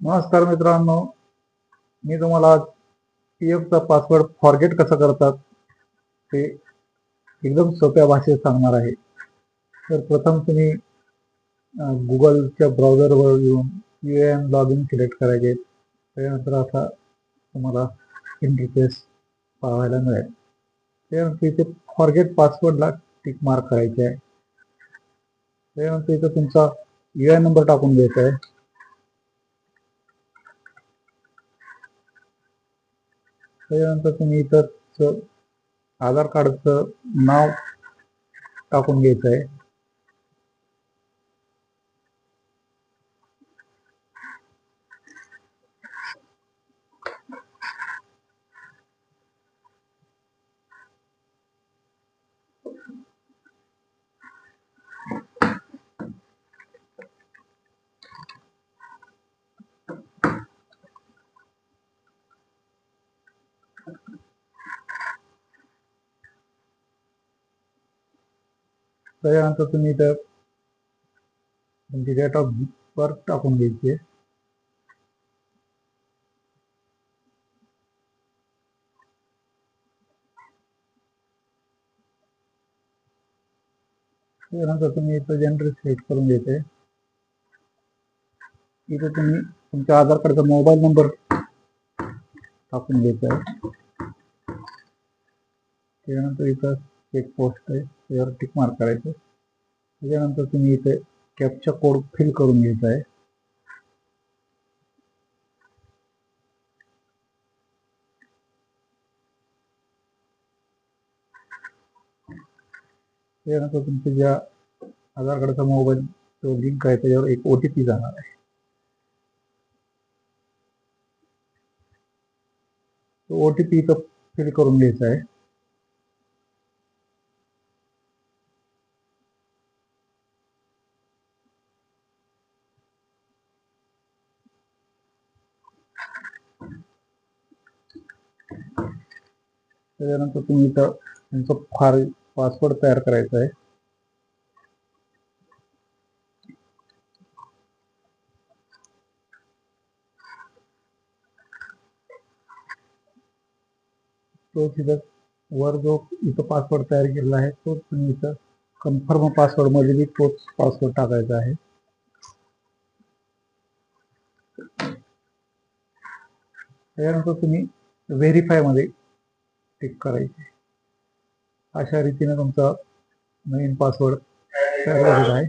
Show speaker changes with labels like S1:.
S1: नमस्कार मित्रांनो, मी तुम्हाला आज पी-एफचा पासवर्ड फॉरगेट कसा करतात ते एकदम सोप्या भाषेत सांगणार आहे. तर प्रथम तुम्ही गुगलच्या ब्राउझरवर येऊन UAN लॉग इन सिलेक्ट करायचे. त्यानंतर असा तुम्हाला इंटरफेस पाहायला मिळेल. त्यानंतर इथे फॉरगेट पासवर्डला टिक मार्क करायचे आहे. त्यानंतर इथं तुमचा UAN नंबर टाकून द्यायचा आहे. त्यानंतर तुम्ही इथं आधार कार्डचं नाव टाकून घ्यायचं आहे. त्यानंतर तुम्ही इथं तुमची डेट ऑफ बर्थ टाकून घ्यायची आहे. त्यानंतर तुम्ही इथं जनरल सिलेक्ट करून घ्यायचे. इथे तुम्ही तुमच्या आधार कार्डचा मोबाईल नंबर टाकून घ्यायचा आहे. त्यानंतर इथं एक पोस्ट आहे, त्यावर टिक मार्क करायचं. त्याच्यानंतर तुम्ही इथे कॅप्चा कोड फिल करून घ्यायचा आहे. त्यानंतर तुमच्या ज्या आधार कार्डचा मोबाईल तो लिंक आहे त्याच्यावर एक OTP जाणार आहे. तो OTP इथं फिल करून घ्यायचा आहे. त्याच्यानंतर तुम्ही इथं तुमचा पासवर्ड तयार करायचा आहे. तो तिथं वर जो इथं पासवर्ड तयार केलेला आहे तो तुम्ही इथं कन्फर्म पासवर्ड मध्ये बी तोच पासवर्ड टाकायचा आहे. त्यानंतर तुम्ही व्हेरीफाय मध्ये टिक करायचे. अशा रीतीने तुमचा नवीन पासवर्ड तयार झालेला आहे.